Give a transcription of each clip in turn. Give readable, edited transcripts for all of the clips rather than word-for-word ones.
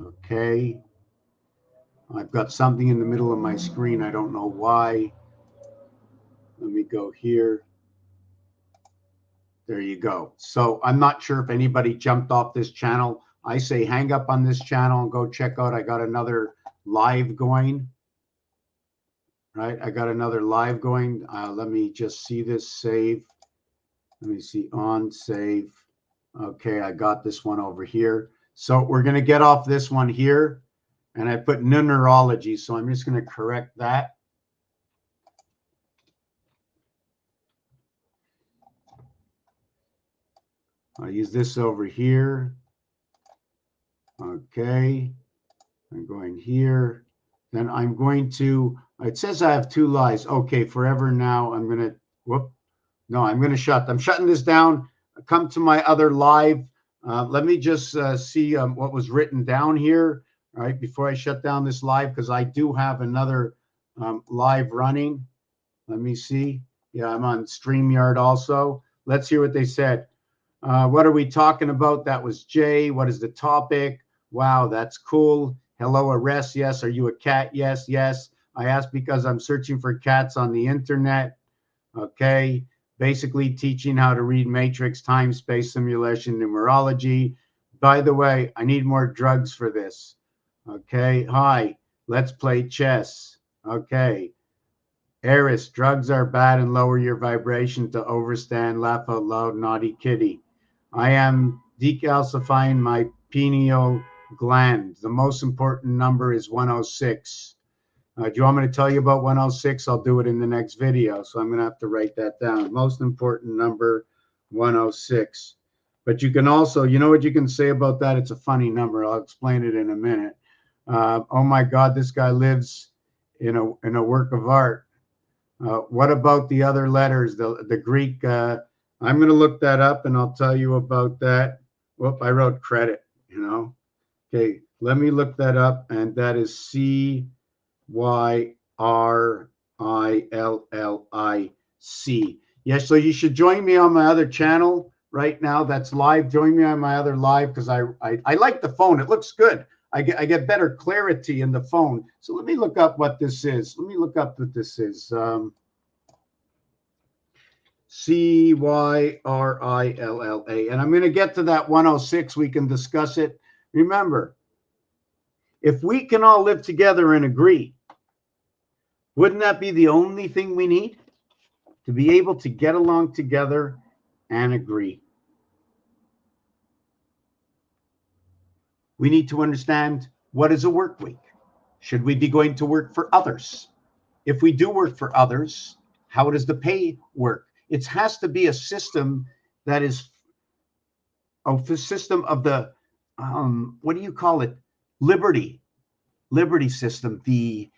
Okay. I've got something in the middle of my screen. I don't know why. Let me go here. There you go. So I'm not sure if anybody jumped off this channel. I say hang up on this channel and go check out. I got another live going. Right. I got another live going. Let me just see this save. Let me see on save. Okay. I got this one over here. So we're going to get off this one here. And I put numerology. So I'm just going to correct that. I'll use this over here. Okay. I'm going here. Then I'm going to, it says I have 2 lives. Okay, forever now. I'm going to, whoop. No, I'm shutting this down. Come to my other live. Let me just see what was written down here, all right, before I shut down this live, because I do have another live running. Let me see. Yeah, I'm on StreamYard also. Let's hear what they said. What are we talking about? That was Jay. What is the topic? Wow, that's cool. Hello, arrest. Yes. Are you a cat? Yes, yes. I asked because I'm searching for cats on the internet. Okay. Basically teaching how to read matrix, time, space, simulation, numerology. By the way, I need more drugs for this. Okay. Hi, let's play chess. Okay. Eris, drugs are bad and lower your vibration to overstand, laugh out loud, naughty kitty. I am decalcifying my pineal gland. The most important number is 106. Do you want me to tell you about 106? I'll do it in the next video. So I'm going to have to write that down. Most important number, 106. But you can also, you know what you can say about that? It's a funny number. I'll explain it in a minute. Oh my God, this guy lives in a work of art. What about the other letters, the Greek? I'm going to look that up and I'll tell you about that. Whoop, I wrote credit, you know. Okay, let me look that up. And that is CYRILLIC. Yes, so you should join me on my other channel right now. That's live. Join me on my other live because I like the phone. It looks good. I get better clarity in the phone. So let me look up what this is. Let me look up what this is. CYRILLA. And I'm going to get to that 106. We can discuss it. Remember, if we can all live together and agree, wouldn't that be the only thing we need? To be able to get along together and agree. We need to understand, what is a work week? Should we be going to work for others? If we do work for others, how does the pay work? It has to be a system that is a system of the, what do you call it? Liberty system, the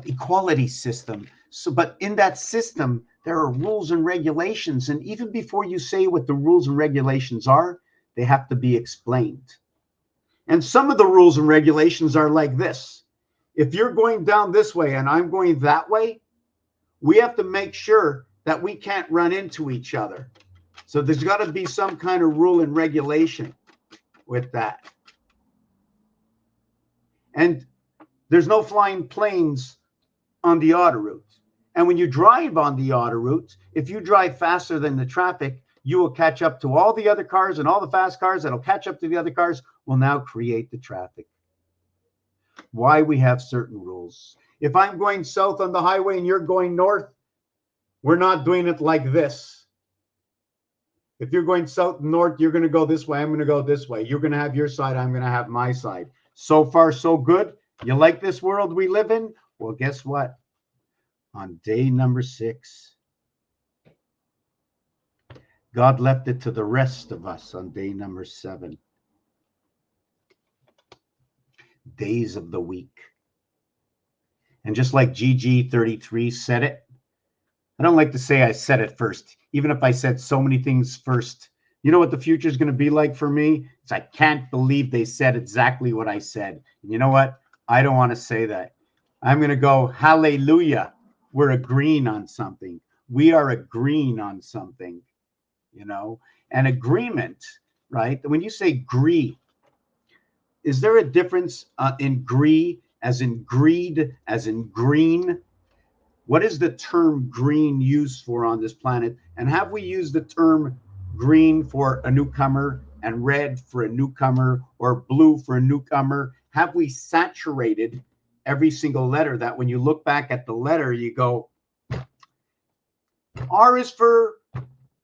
equality system. So, but in that system, there are rules and regulations. And even before you say what the rules and regulations are, they have to be explained. And some of the rules and regulations are like this. If you're going down this way and I'm going that way, we have to make sure that we can't run into each other. So there's got to be some kind of rule and regulation with that. And there's no flying planes on the autoroute. And when you drive on the autoroute, if you drive faster than the traffic, you will catch up to all the other cars, and all the fast cars that'll catch up to the other cars will now create the traffic. Why we have certain rules. If I'm going south on the highway and you're going north, we're not doing it like this. If you're going south and north, you're going to go this way. I'm going to go this way. You're going to have your side. I'm going to have my side. So far, so good. You like this world we live in? Well, guess what? On day number 6, God left it to the rest of us on day number 7. Days of the week. And just like GG33 said it, I don't like to say I said it first, even if I said so many things first. You know what the future is going to be like for me? It's I can't believe they said exactly what I said. And you know what? I don't want to say that. I'm going to go, hallelujah. We're agreeing on something. We are agreeing on something, you know, an agreement, right? When you say agree, Is there a difference in gree, as in greed, as in green? What is the term green used for on this planet? And have we used the term green for a newcomer and red for a newcomer or blue for a newcomer? Have we saturated every single letter that when you look back at the letter, you go, R is for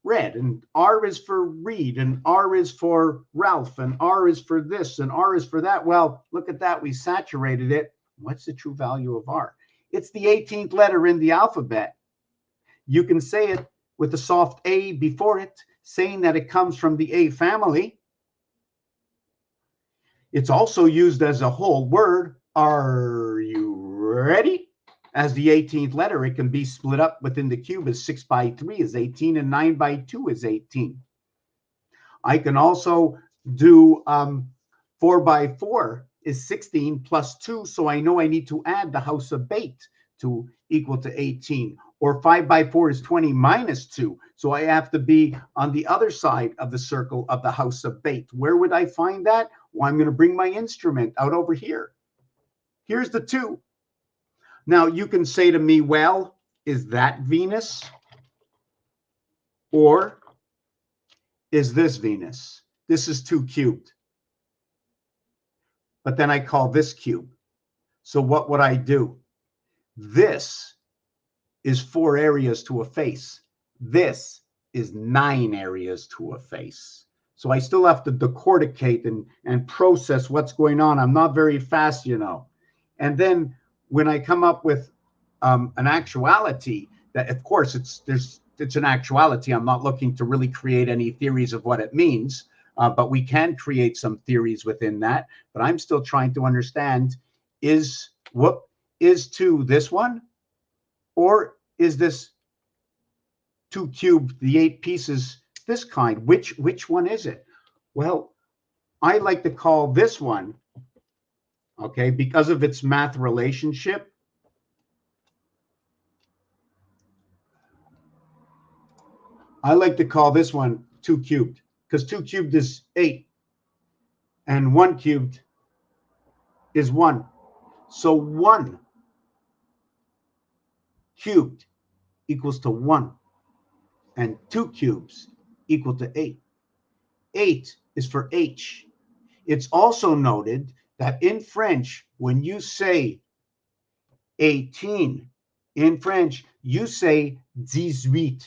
red, and R is for read, and R is for Ralph, and R is for this, and R is for that? Well, look at that. We saturated it. What's the true value of R? It's the 18th letter in the alphabet. You can say it with a soft A before it, saying that it comes from the A family. It's also used as a whole word. Are you ready? As the 18th letter, it can be split up within the cube as 6 by 3 is 18 and 9 by 2 is 18. I can also do 4 by 4 is 16 plus 2, so I know I need to add the house of bait to equal to 18. Or 5 by 4 is 20 minus 2, so I have to be on the other side of the circle of the house of bait. Where would I find that? Well, I'm going to bring my instrument out over here. Here's the 2. Now, you can say to me, well, is that Venus? Or is this Venus? This is 2 cubed. But then I call this cube. So what would I do? This is 4 areas to a face. This is 9 areas to a face. So I still have to decorticate and process what's going on. I'm not very fast, you know. And then when I come up with an actuality, that of course it's an actuality. I'm not looking to really create any theories of what it means, but we can create some theories within that. But I'm still trying to understand, is 2 this one? Or is this 2 cubed, the 8 pieces, this kind? Which one is it? Well, I like to call this one, okay, because of its math relationship. I like to call this one 2 cubed, because 2 cubed is 8 and 1 cubed is 1. So 1 cubed equals to 1, and 2 cubes equal to 8. 8 is for H. It's also noted that in French, when you say 18, in French, you say 18.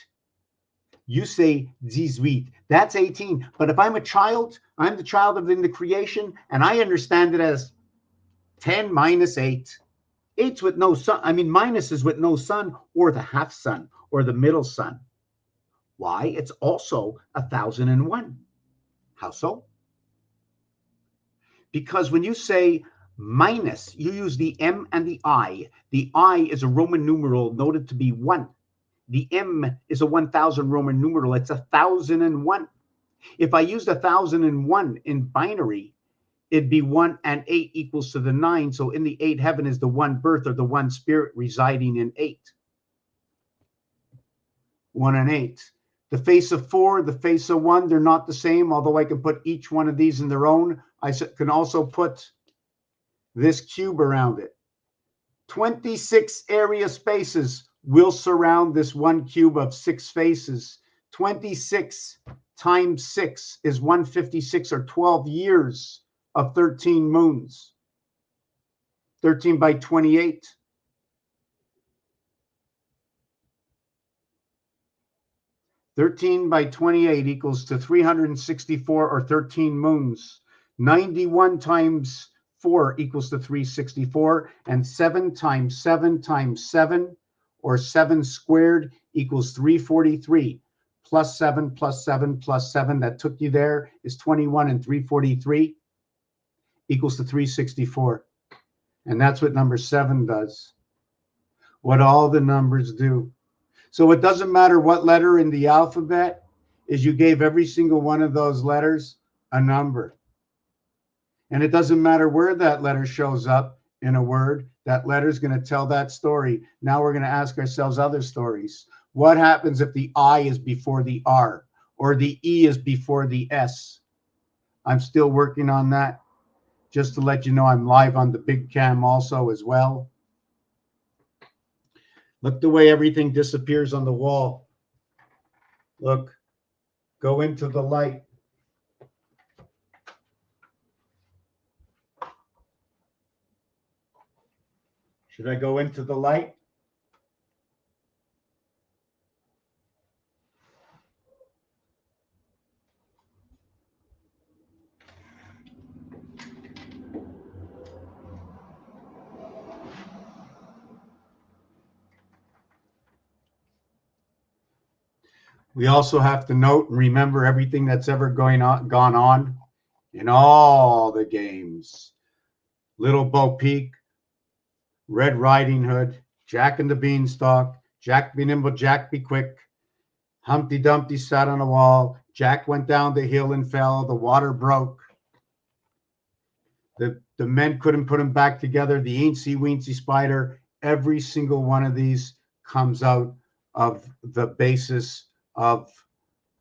You say 18. That's 18. But if I'm a child, I'm the child of in the creation, and I understand it as 10 minus 8. 8's with no sun. I mean, minus is with no sun, or the half sun, or the middle sun. Why? It's also 1001. How so? Because when you say minus, you use the M and the I. The I is a Roman numeral noted to be 1. The M is a 1000 Roman numeral. It's 1001. If I used 1001 in binary, it'd be 1 and 8 equals to the 9. So in the 8 heaven is the 1 birth, or the 1 spirit residing in 8. 1 and 8. The face of 4, the face of 1, they're not the same, although I can put each one of these in their own. I can also put this cube around it. 26 area spaces will surround this 1 cube of 6 faces. 26 times 6 is 156, or 12 years of 13 moons. 13 by 28. 13 by 28 equals to 364, or 13 moons. 91 times 4 equals to 364, and 7 times 7 times 7, or 7 squared, equals 343. Plus 7 plus 7 plus 7, that took you there, is 21, and 343 equals to 364. And that's what number 7 does. What all the numbers do. So it doesn't matter what letter in the alphabet, is you gave every single one of those letters a number. And it doesn't matter where that letter shows up in a word, that letter is going to tell that story. Now we're going to ask ourselves other stories. What happens if the I is before the R, or the E is before the S? I'm still working on that. just to let you know I'm live on the big cam also as well. Look the way everything disappears on the wall. Look, go into the light. Should I go into the light? We also have to note and remember everything that's ever gone on in all the games. Little Bo Peep, Red Riding Hood, Jack and the Beanstalk, Jack be nimble, Jack be quick, Humpty Dumpty sat on a wall, Jack went down the hill and fell, the water broke. The men couldn't put him back together, the eensy weensy spider. Every single one of these comes out of the basis of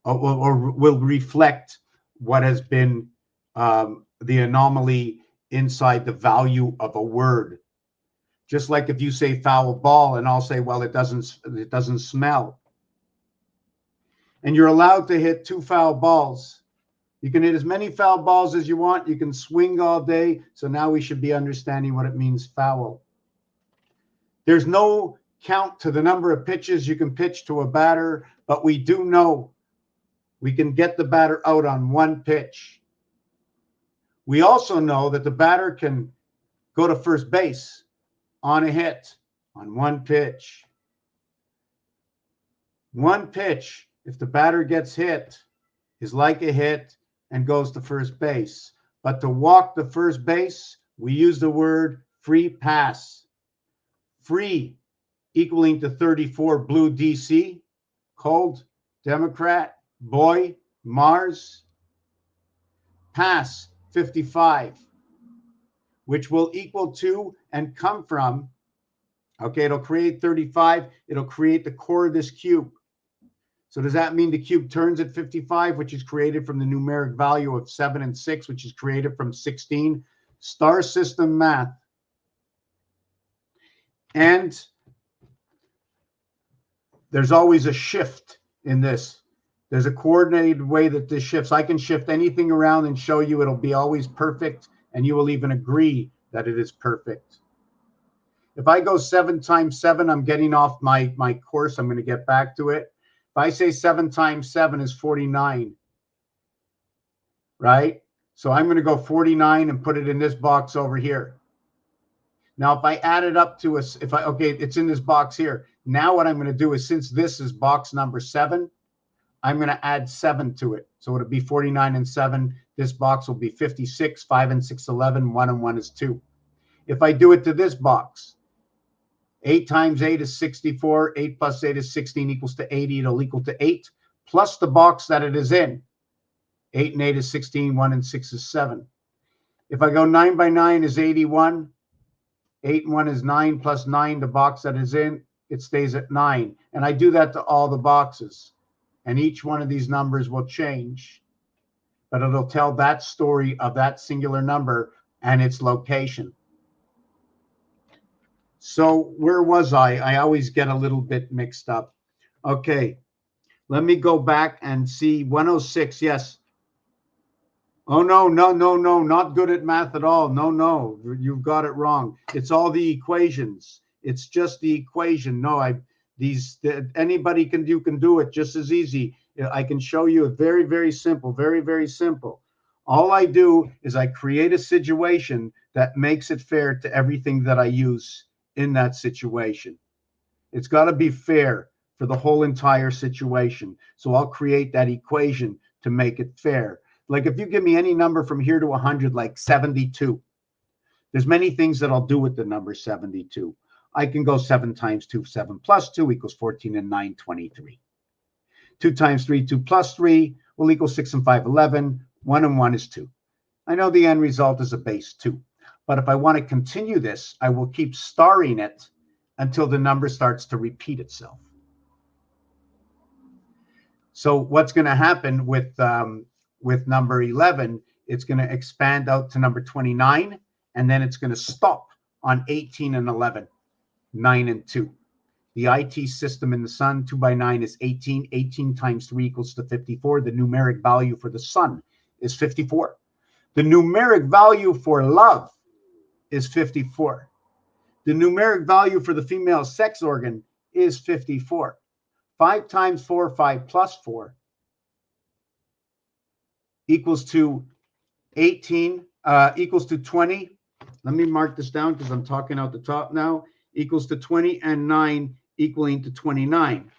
or will reflect what has been the anomaly inside the value of a word. Just like if you say foul ball and I'll say, well, it doesn't smell. And you're allowed to hit 2 foul balls. You can hit as many foul balls as you want. You can swing all day. So now we should be understanding what it means foul. There's no count to the number of pitches you can pitch to a batter, but we do know we can get the batter out on 1 pitch. We also know that the batter can go to first base on a hit on 1 pitch. 1 pitch, if the batter gets hit, is like a hit and goes to first base. But to walk the first base, we use the word free pass. Free equaling to 34 blue DC, cold Democrat, boy Mars. Pass 55, which will equal to and come from, okay, it'll create 35, it'll create the core of this cube. So does that mean the cube turns at 55, which is created from the numeric value of 7 and 6, which is created from 16? Star system math. And there's always a shift in this. There's a coordinated way that this shifts. I can shift anything around and show you it'll be always perfect, and you will even agree that it is perfect. If I go 7 times 7, I'm getting off my course. I'm going to get back to it. If I say 7 times 7 is 49, right? So I'm going to go 49 and put it in this box over here. Now, if I add it up to okay, it's in this box here. Now what I'm going to do is, since this is box number 7, I'm going to add 7 to it. So it'll be 49 and 7. This box will be 56, 5 and 6, 11, 1 and 1 is 2. If I do it to this box, 8 times 8 is 64. 8 plus 8 is 16 equals to 80. It'll equal to 8 plus the box that it is in. 8 and 8 is 16. 1 and 6 is 7. If I go 9 by 9 is 81. 8 and 1 is 9 plus 9, the box that is in, it stays at 9. And I do that to all the boxes. And each one of these numbers will change. But it'll tell that story of that singular number and its location. So where was I? I always get a little bit mixed up. Okay, let me go back and see 106. Yes. Oh, no, not good at math at all. No, you've got it wrong. It's all the equations. It's just the equation. No, anybody can do it just as easy. I can show you it very, very simple, very, very simple. All I do is I create a situation that makes it fair to everything that I use in that situation. It's got to be fair for the whole entire situation. So I'll create that equation to make it fair. Like if you give me any number from here to 100, like 72, there's many things that I'll do with the number 72. I can go 7 times 2, 7 plus 2 equals 14 and 9, 23. 2 times 3, 2 plus 3 will equal 6 and 5, 11. 1 and 1 is 2. I know the end result is a base 2. But if I want to continue this, I will keep starring it until the number starts to repeat itself. So what's going to happen with number 11 it's going to expand out to number 29, and then it's going to stop on 18 and 11, 9 and 2. The IT system in the sun, 2 by 9 is 18. 18 times 3 equals to 54. The numeric value for the sun is 54. The numeric value for love is 54. The numeric value for the female sex organ is 54. 5 times 4, 5 plus 4 equals to 18, equals to 20. Let me mark this down because I'm talking out the top now. Equals to 20, and 9 equaling to 29.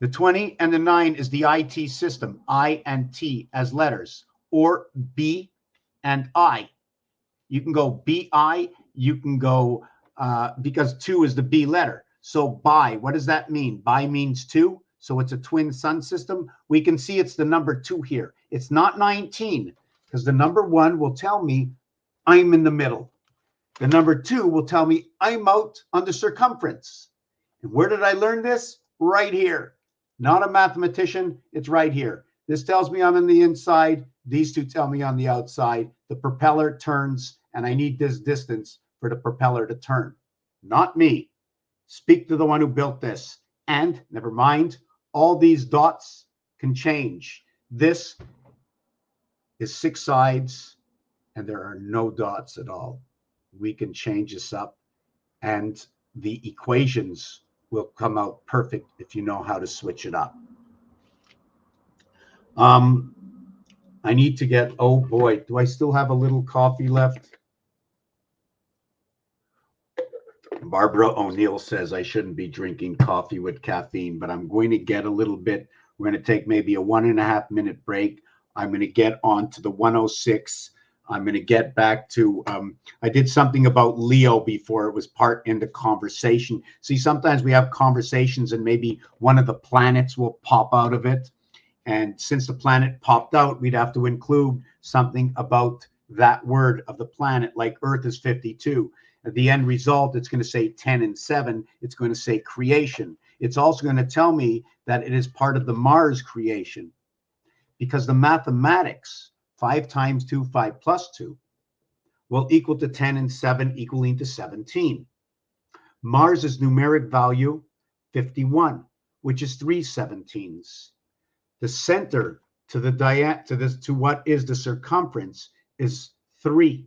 The 20 and the 9 is the IT system, I and T as letters, or B and I. You can go BI, you can go, because 2 is the B letter. So bi, what does that mean? Bi means 2, so it's a twin sun system. We can see it's the number 2 here. It's not 19, because the number 1 will tell me I'm in the middle. The number 2 will tell me I'm out on the circumference. And where did I learn this? Right here. Not a mathematician, it's right here. This tells me I'm on the inside. These two tell me on the outside. The propeller turns, and I need this distance for the propeller to turn. Not me. Speak to the one who built this. And, never mind, all these dots can change. This is 6 sides, and there are no dots at all. We can change this up, and the equations will come out perfect if you know how to switch it up. I need to get, oh boy, do I still have a little coffee left? Barbara O'Neill says I shouldn't be drinking coffee with caffeine, but I'm going to get a little bit. We're going to take maybe a 1.5 minute break. I'm going to get on to the 106. I'm going to get back to, I did something about Leo before. It was part in the conversation. See, sometimes we have conversations and maybe one of the planets will pop out of it. And since the planet popped out, we'd have to include something about that word of the planet, like Earth is 52. At the end result, it's going to say 10 and 7. It's going to say creation. It's also going to tell me that it is part of the Mars creation, because the mathematics, 5 times 2, 5 plus 2, will equal to 10 and 7, equaling to 17. Mars's numeric value, 51, which is 3 17s. The center to the to what is the circumference is 3.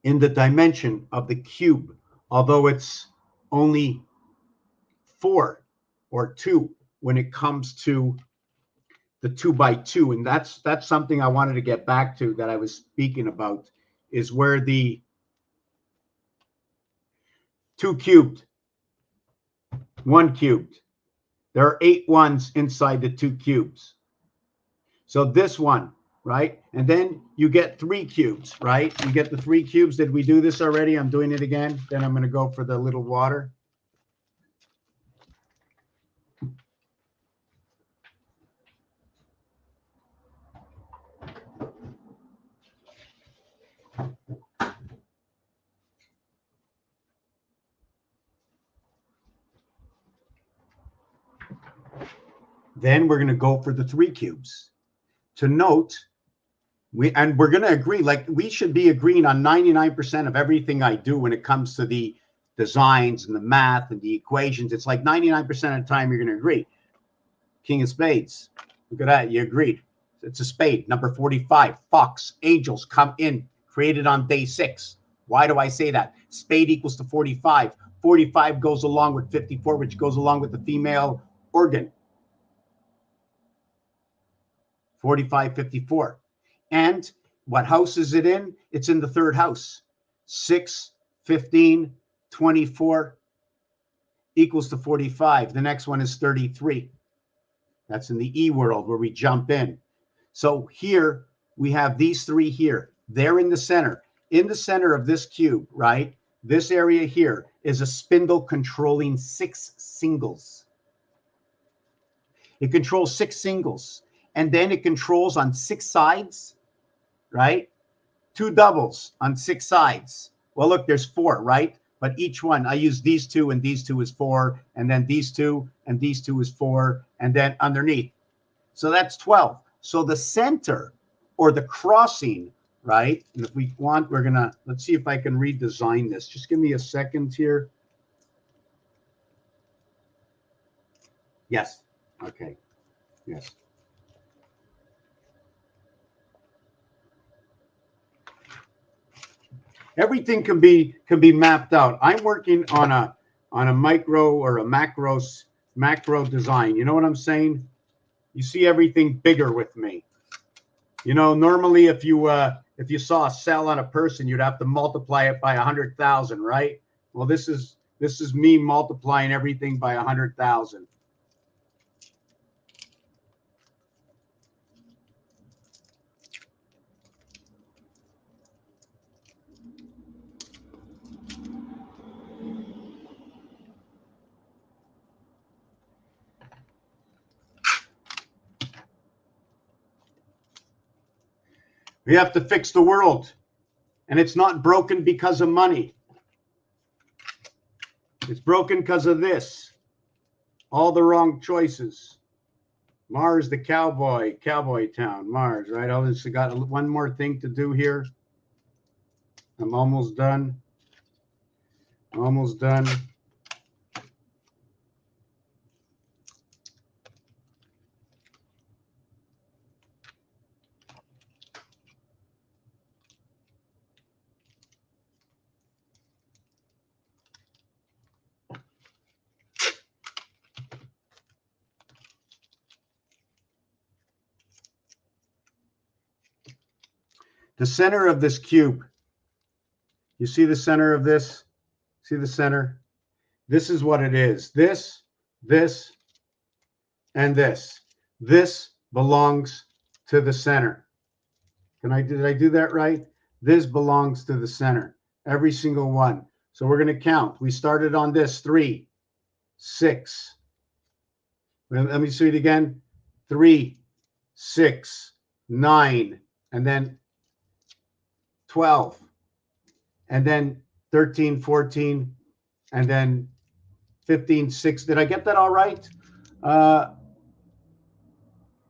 In the dimension of the cube, although it's only 4 or 2 when it comes to the 2 by 2, and that's something I wanted to get back to that I was speaking about, is where the 2 cubed, 1 cubed. There are 8 ones inside the 2 cubes. So this one, right? And then you get 3 cubes, right? You get the 3 cubes. Did we do this already? I'm doing it again. Then I'm going to go for the little water. Then we're going to go for the 3 cubes. To note, we're going to agree, like we should be agreeing on 99% of everything I do when it comes to the designs and the math and the equations. It's like 99% of the time you're going to agree. King of spades. Look at that. You agreed. It's a spade. Number 45. Fox. Angels come in. Created on day 6. Why do I say that? Spade equals to 45. 45 goes along with 54, which goes along with the female organ. 45, 54. And what house is it in? It's in the 3rd house. 6, 15, 24 equals to 45. The next one is 33. That's in the E world where we jump in. So here we have these 3 here. They're in the center. In the center of this cube, right? This area here is a spindle controlling 6 singles. It controls 6 singles. And then it controls on 6 sides, right? 2 doubles on 6 sides. Well, look, there's 4, right? but each one, I use these two and these two is 4, and then these two and these two is 4, and then underneath. So that's 12. So the center or the crossing, right? And if we want, we're gonna, let's see if I can redesign this. Just give me a second here. Yes. Okay. Yes. Everything can be mapped out. I'm working on a micro or a macro design. You know what I'm saying? You see everything bigger with me. You know, normally if you saw a cell on a person, you'd have to multiply it by 100,000, right? Well, this is me multiplying everything by 100,000. We have to fix the world, and it's not broken because of money. It's broken because of this. All the wrong choices. Mars, the cowboy town, Mars, right? I just got one more thing to do here. I'm almost done. Almost done. The center of this cube. You see the center of this? See the center? This is what it is. This, and this. This belongs to the center. Did I do that right? This belongs to the center. Every single one. So we're going to count. We started on this 3, 6. Let me see it again. 3, 6, 9, and then 12, and then 13, 14, and then 15, 6. Did I get that all right?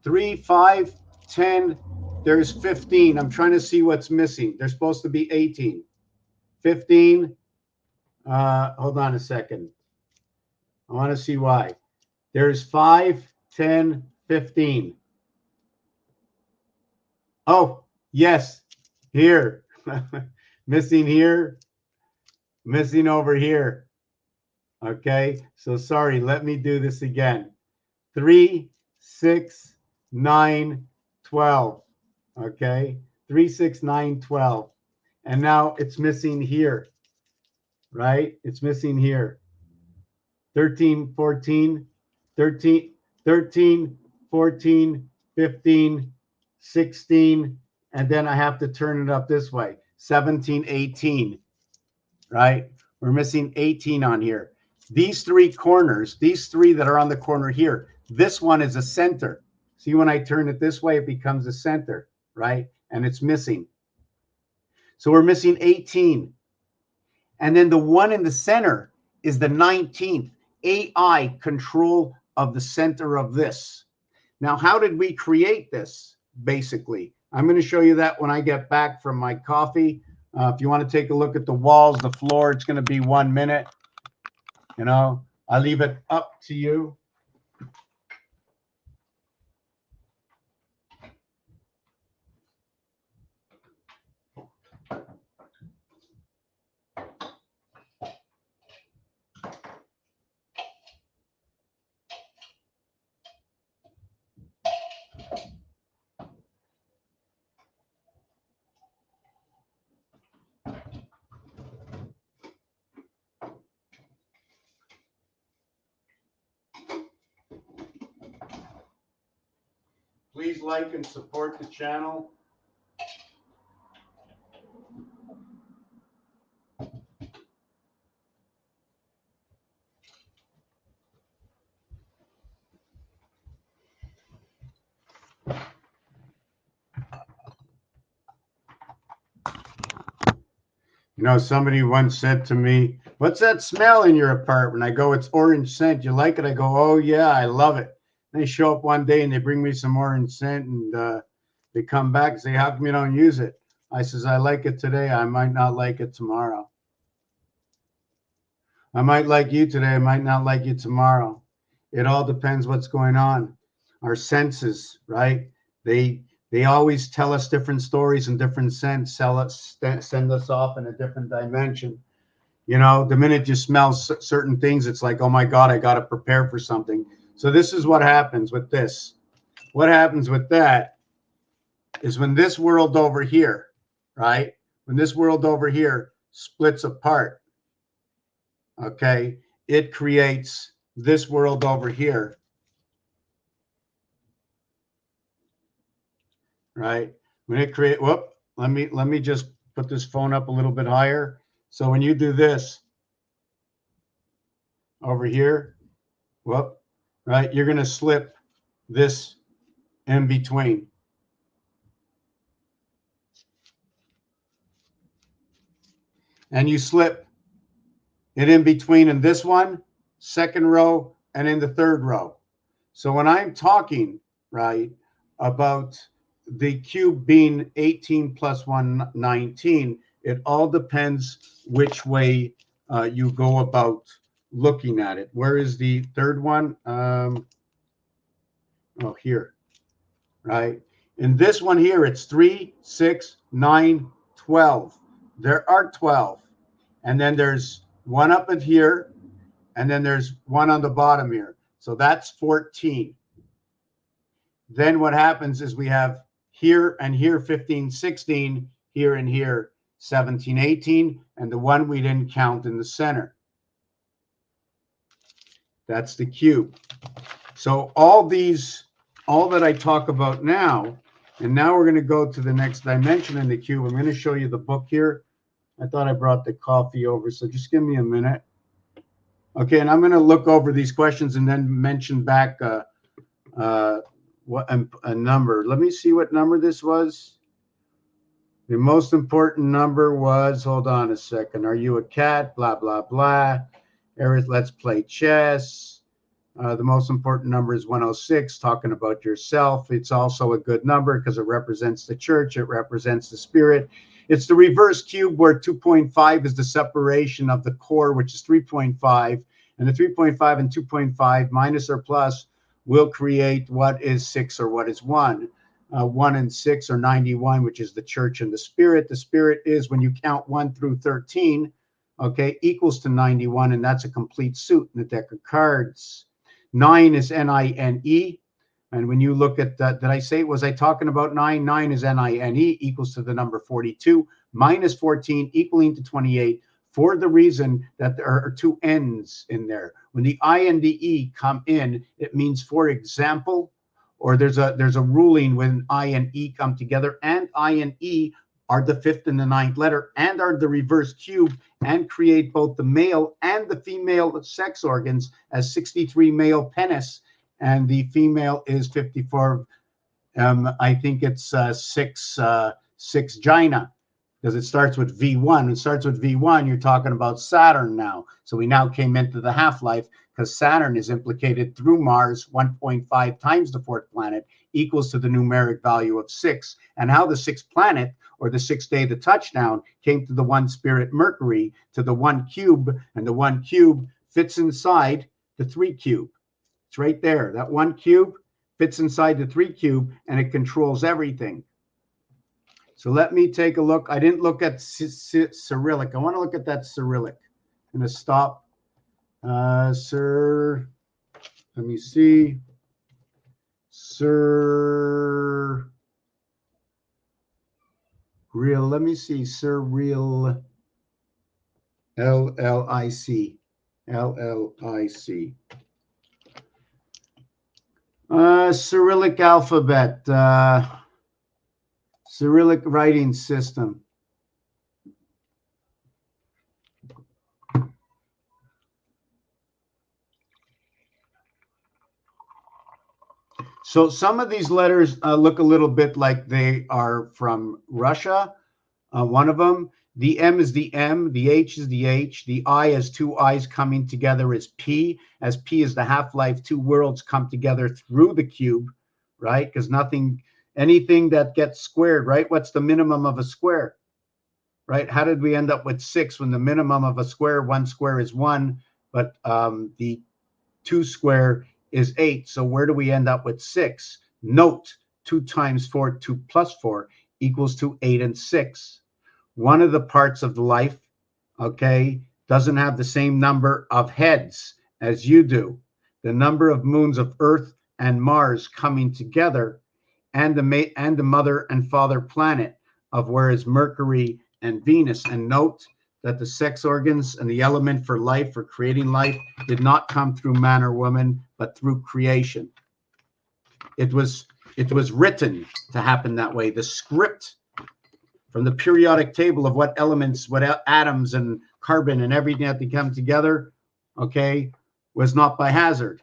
3, 5, 10. There's 15. I'm trying to see what's missing. There's supposed to be 18. 15. Hold on a second. I want to see why. There's 5, 10, 15. Oh, yes. Here. Missing here. Missing over here. Okay. So sorry. Let me do this again. 3, 6, 9, 12. Okay. 3, 6, 9, 12. And now it's missing here. Right? It's missing here. 13, 14, 13, 13, 14, 15, 16, and then I have to turn it up this way. 17, 18, right? We're missing 18 on here. These 3 corners, these 3 that are on the corner here, this one is a center. See, when I turn it this way, it becomes a center, right? And it's missing. So we're missing 18. And then the one in the center is the 19th. AI control of the center of this. Now, how did we create this, basically? I'm going to show you that when I get back from my coffee. If you want to take a look at the walls, the floor, it's going to be 1 minute. You know, I leave it up to you. Please like and support the channel. You know, somebody once said to me, What's that smell in your apartment? I go, it's orange scent. You like it? I go, oh yeah, I love it. They show up one day and they bring me some orange scent, and they come back and say, how come you don't use it? I says, I like it today. I might not like it tomorrow. I might like you today. I might not like you tomorrow. It all depends what's going on. Our senses, right? They always tell us different stories in different sense, send us off in a different dimension. You know, the minute you smell certain things, it's like, oh my God, I got to prepare for something. So this is what happens with this. What happens with that is when this world over here, right? When this world over here splits apart, okay, it creates this world over here, right? When it create, whoop, let me just put this phone up a little bit higher. So when you do this over here, whoop, right, you're going to slip this in between. And you slip it in between in this one, second row, and in the third row. So when I'm talking, right, about the cube being 18 plus 1, 19, it all depends which way you go about looking at it. Where is the third one? Oh, here, right? In this one here, it's 3, 6, 9, 12. There are 12. And then there's one up in here, and then there's one on the bottom here. So that's 14. Then what happens is we have here and here 15, 16, here and here 17, 18, and the one we didn't count in the center. That's the cube. So all that I talk about now, and now we're going to go to the next dimension in the cube. I'm going to show you the book here. I thought I brought the coffee over, so just give me a minute. Okay, and I'm going to look over these questions and then mention back what a number. Let me see what number this was. The most important number was, hold on a second. Are you a cat? Blah, blah, blah. Let's play chess. The most important number is 106, talking about yourself. It's also a good number because it represents the church. It represents the spirit. It's the reverse cube where 2.5 is the separation of the core, which is 3.5. And the 3.5 and 2.5 minus or plus will create what is 6 or what is 1. 1 and 6 are 91, which is the church and the spirit. The spirit is when you count 1 through 13, okay, equals to 91, and that's a complete suit in the deck of cards. 9 is N-I-N-E. And when you look at that, was I talking about 9? 9 is N-I-N-E, equals to the number 42, minus 14 equaling to 28, for the reason that there are two N's in there. When the I and the E come in, it means, for example, or there's a ruling when I and E come together, and I and E are the fifth and the ninth letter and are the reverse cube and create both the male and the female sex organs as 63 male penis, and the female is 54. I think it's 6 gina, because it starts with V1. It starts with V1. You're talking about Saturn now. So we now came into the half-life because Saturn is implicated through Mars. 1.5 times the fourth planet equals to the numeric value of 6. And how the sixth planet, or the sixth day, the touchdown, came to the one spirit Mercury, to the one cube, and the one cube fits inside the 3 cube. It's right there. That one cube fits inside the 3 cube, and it controls everything. So let me take a look. I didn't look at Cyrillic. I want to look at that Cyrillic. I'm going to stop. Let me see. Let me see. Cyrillic. L-L-I-C. L-L-I-C. Cyrillic alphabet. Cyrillic writing system. So some of these letters look a little bit like they are from Russia. One of them, The M is the M, the H is the H, the I as two I's coming together is P, as P is the half-life, two worlds come together through the cube, right? Because anything that gets squared, right? What's the minimum of a square, right? How did we end up with 6 when the minimum of a square, one square is 1, but the 2 square is 8. So where do we end up with 6? Note, 2 times 4, 2 plus 4 equals to 8 and 6. One of the parts of the life, okay, doesn't have the same number of heads as you do. The number of moons of Earth and Mars coming together, and the mother and father planet of whereas Mercury and Venus. And note that the sex organs and the element for life, for creating life, did not come through man or woman, but through creation. It was written to happen that way. The script from the periodic table of what elements, what atoms and carbon and everything that they come together, okay, was not by hazard.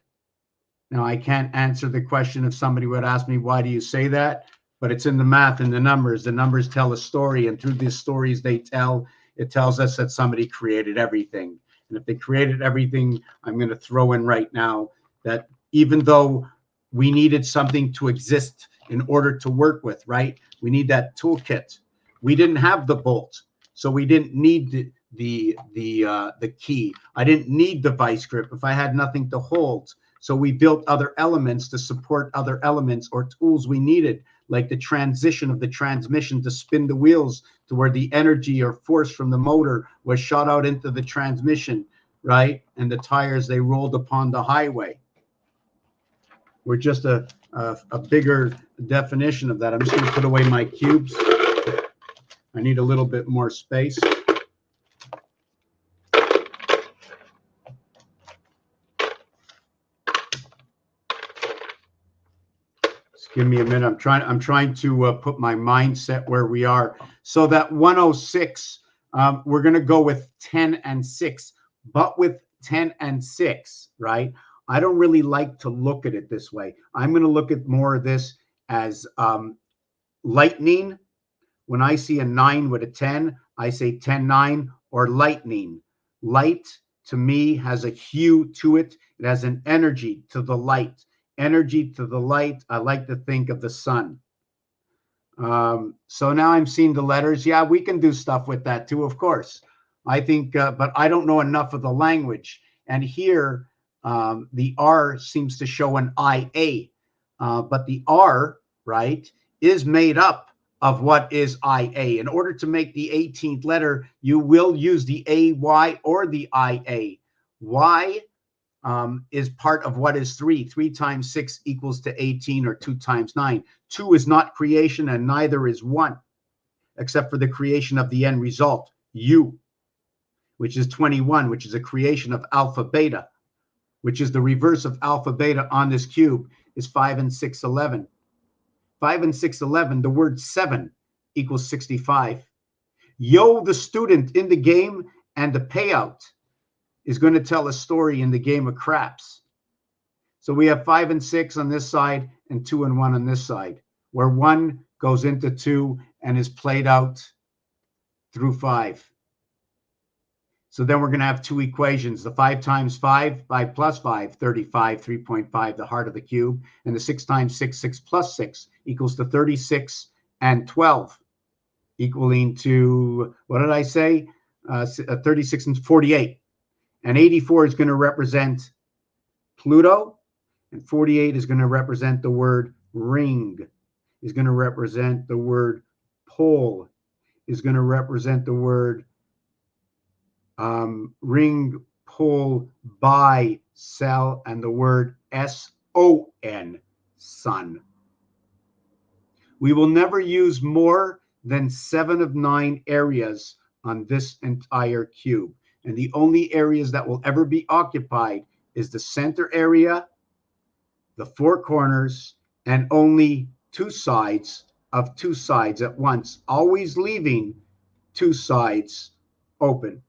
Now, I can't answer the question if somebody would ask me, why do you say that? But it's in the math and the numbers. The numbers tell a story, and through these stories they tell, it tells us that somebody created everything. And if they created everything, I'm going to throw in right now that even though we needed something to exist in order to work with, right? We need that toolkit. We didn't have the bolt, so we didn't need the key. I didn't need the vice grip if I had nothing to hold. So we built other elements to support other elements or tools we needed, like the transition of the transmission to spin the wheels to where the energy or force from the motor was shot out into the transmission, right? And the tires, they rolled upon the highway. We're just a bigger definition of that. I'm just going to put away my cubes. I need a little bit more space. Just give me a minute. I'm trying to put my mindset where we are. So that 106, we're going to go with 10 and 6, but with 10 and 6, right? I don't really like to look at it this way. I'm going to look at more of this as lightning. When I see a 9 with a 10, I say 10-9 or lightning. Light to me has a hue to it. It has an energy to the light. Energy to the light. I like to think of the sun. So now I'm seeing the letters. Yeah, we can do stuff with that too, of course. I think, but I don't know enough of the language. And here, the R seems to show an IA. But the R, right, is made up of what is IA. In order to make the 18th letter, you will use the AY or the IA. Y is part of what is 3. 3 times 6 equals to 18, or 2 times 9. 2 is not creation, and neither is 1, except for the creation of the end result, U, which is 21, which is a creation of alpha beta, which is the reverse of alpha beta on this cube, is 5 and 6, 11. 5 and 6, 11, the word 7 equals 65. Yo, the student in the game, and the payout is going to tell a story in the game of craps. So we have 5 and 6 on this side and 2 and 1 on this side, where 1 goes into 2 and is played out through 5. So then we're going to have 2 equations, the 5 times 5, 5 plus 5, 35, 3.5, the heart of the cube, and the 6 times 6, 6 plus 6 equals to 36 and 12, equaling to, what did I say? 36 and 48. And 84 is going to represent Pluto, and 48 is going to represent the word ring, is going to represent the word pole, is going to represent the word ring, pole, by, cell, and the word SON, sun. We will never use more than 7 of 9 areas on this entire cube. And the only areas that will ever be occupied is the center area, the 4 corners, and only 2 sides of 2 sides at once, always leaving 2 sides open.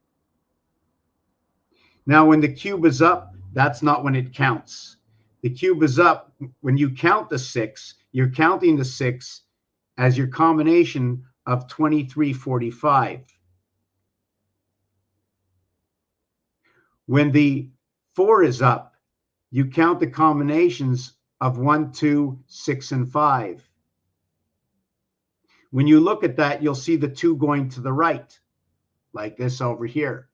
Now, when the cube is up, that's not when it counts. The cube is up. When you count the 6, you're counting the 6 as your combination of 23, 45. When the 4 is up, you count the combinations of 1, 2, 6, and 5. When you look at that, you'll see the 2 going to the right, like this over here.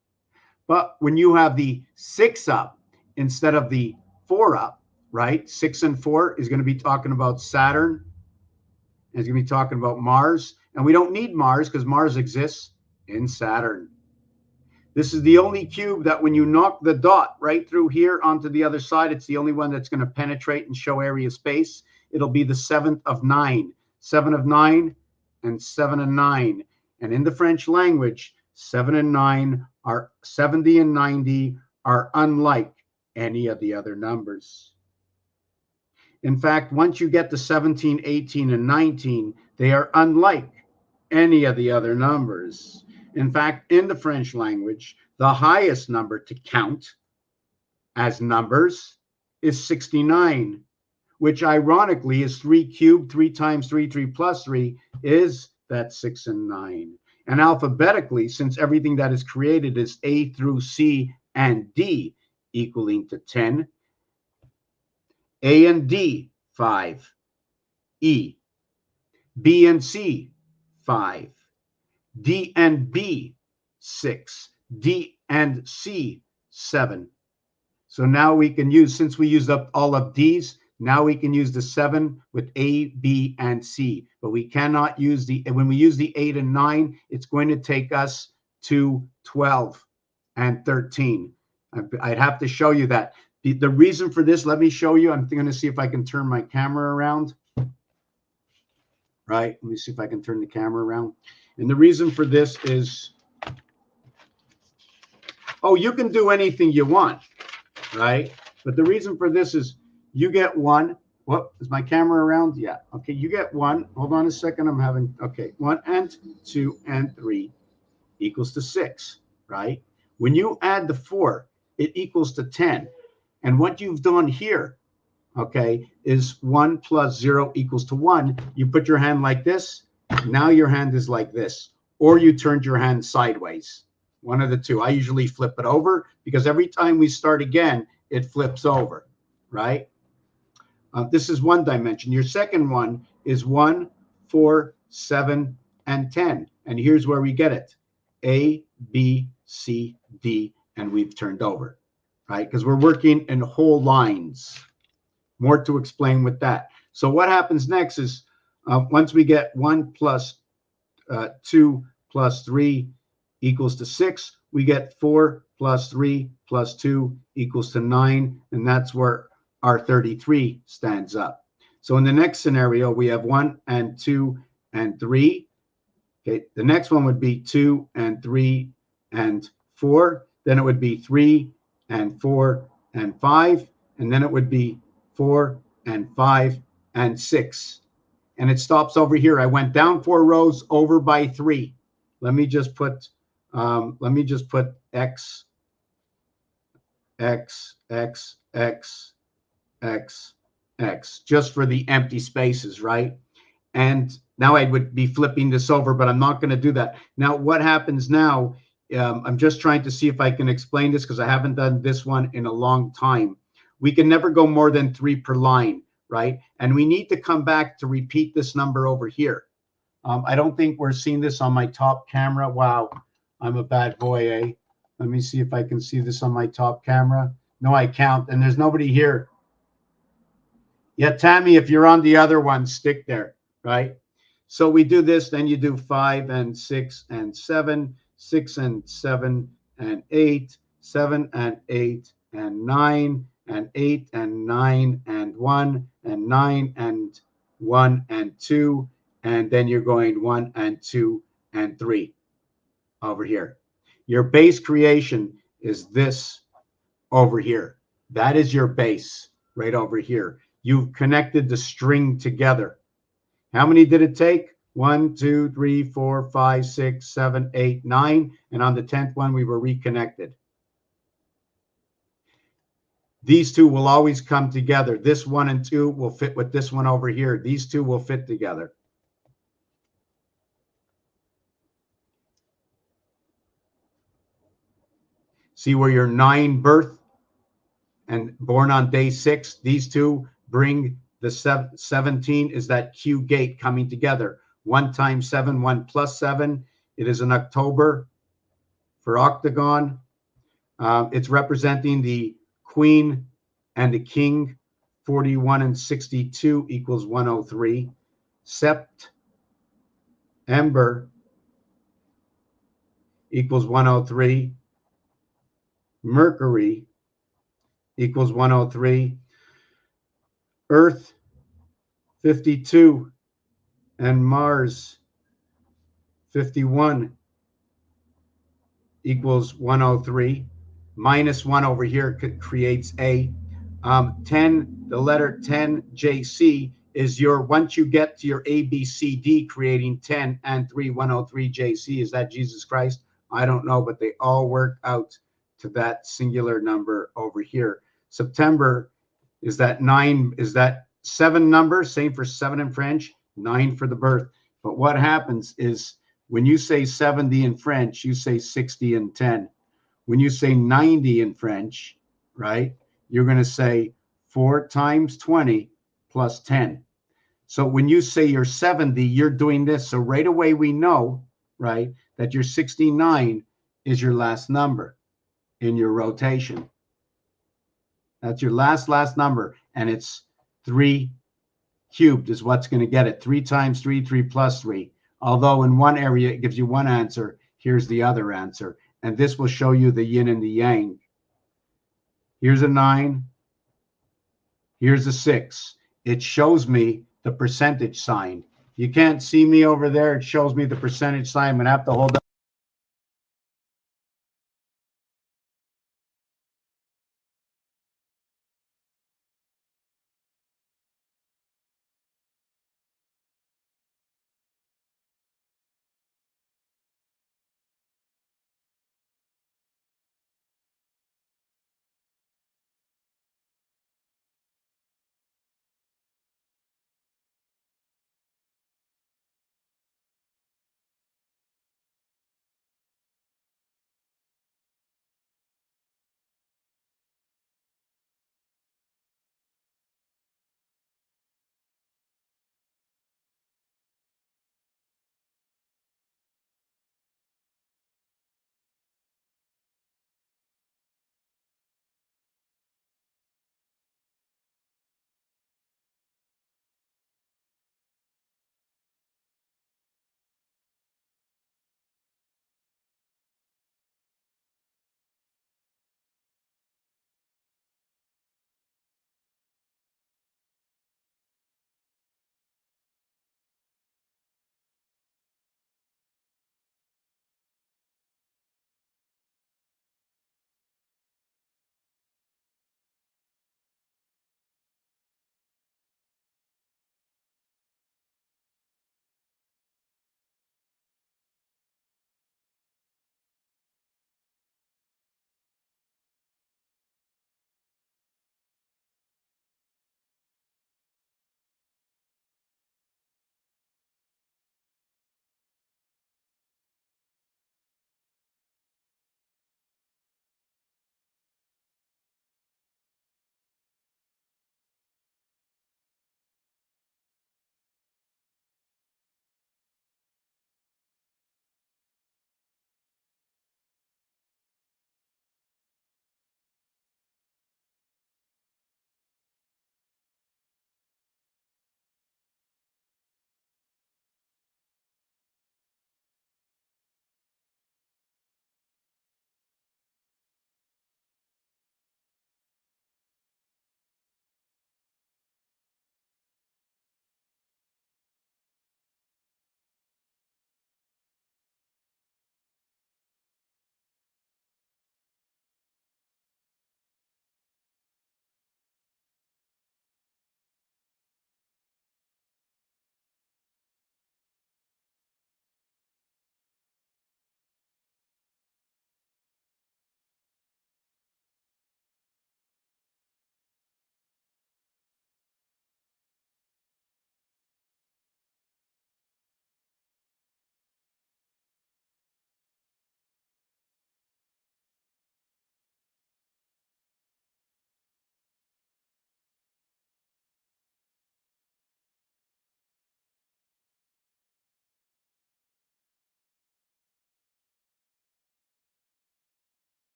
But when you have the 6 up instead of the 4 up, right? 6 and 4 is going to be talking about Saturn. And it's going to be talking about Mars. And we don't need Mars because Mars exists in Saturn. This is the only cube that when you knock the dot right through here onto the other side, it's the only one that's going to penetrate and show area space. It'll be the 7th of 9. 7 of 9 and 7 and 9. And in the French language, 7 and 9 are 70 and 90 are unlike any of the other numbers. In fact, once you get to 17, 18, and 19, they are unlike any of the other numbers. In fact, in the French language, the highest number to count as numbers is 69, which ironically is 3 cubed, 3 times 3, 3 plus 3 is that 6 and 9. And alphabetically, since everything that is created is A through C and D equaling to 10, A and D, 5, E, B and C, 5, D and B, 6, D and C, 7. So now we can use, since we used up all of these, now we can use the 7 with A, B, and C. But we cannot use when we use the 8 and 9, it's going to take us to 12 and 13. I'd have to show you that. The reason for this, let me show you. I'm going to see if I can turn my camera around. Right? Let me see if I can turn the camera around. And the reason for this is, oh, you can do anything you want, right? But the reason for this is you get 1. What, is my camera around? Yeah. Okay, you get 1. Hold on a second. I'm having, okay, 1 and 2 and 3 equals to 6, right? When you add the 4, it equals to 10. And what you've done here, okay, is 1 plus 0 equals to 1. You put your hand like this. Now your hand is like this. Or you turned your hand sideways. One of the two. I usually flip it over because every time we start again, it flips over, right? This is one dimension. Your second one is 1, 4, 7, and 10. And here's where we get it. A, B, C, D, and we've turned over, right? Because we're working in whole lines. More to explain with that. So what happens next is once we get 1 plus 2 plus 3 equals to 6, we get 4 plus 3 plus 2 equals to 9, and that's where our 33 stands up. So in the next scenario, we have 1 and 2 and 3. Okay, the next one would be 2 and 3 and 4. Then it would be 3 and 4 and 5. And then it would be 4 and 5 and 6. And it stops over here. I went down 4 rows over by 3. Let me just put X, X, X, X, X, X, just for the empty spaces, right? And now I would be flipping this over, but I'm not going to do that. Now, what happens now, I'm just trying to see if I can explain this because I haven't done this one in a long time. We can never go more than 3 per line, right? And we need to come back to repeat this number over here. I don't think we're seeing this on my top camera. Wow, I'm a bad boy, eh? Let me see if I can see this on my top camera. No, I can't, and there's nobody here. Yeah, Tammy, if you're on the other one, stick there, right? So we do this, then you do 5 and 6 and 7, 6 and 7 and 8, 7 and 8 and 9 and 8 and 9 and 1 and 9 and 1 and 2, and then you're going 1 and 2 and 3 over here. Your base creation is this over here. That is your base right over here. You've connected the string together. How many did it take? 1, 2, 3, 4, 5, 6, 7, 8, 9. And on the 10th one, we were reconnected. These two will always come together. This 1 and 2 will fit with this one over here. These two will fit together. See where your 9 birth and born on day 6, these two bring the 17 is that Q gate coming together. 1 times 7, 1 plus 7. It is an October for octagon. It's representing the queen and the king. 41 and 62 equals 103. September equals 103. Mercury equals 103. Earth 52 and Mars 51 equals 103. Minus 1 over here creates A. 10, the letter 10, JC, is your, once you get to your A, B, C, D, creating 10 and 3, 103 JC. Is that Jesus Christ? I don't know, but they all work out to that singular number over here. September is that 9, is that 7 number, same for 7 in French, 9 for the birth. But what happens is when you say 70 in French, you say 60 and 10. When you say 90 in French, right, you're going to say 4 times 20 plus 10. So when you say you're 70, you're doing this. So right away we know, right, that your 69 is your last number in your rotation. That's your last number, and it's 3 cubed is what's going to get it. 3 times 3, 3 plus 3. Although in one area it gives you one answer, here's the other answer. And this will show you the yin and the yang. Here's a 9. Here's a 6. It shows me the percentage sign. You can't see me over there. It shows me the percentage sign. I'm going to have to hold up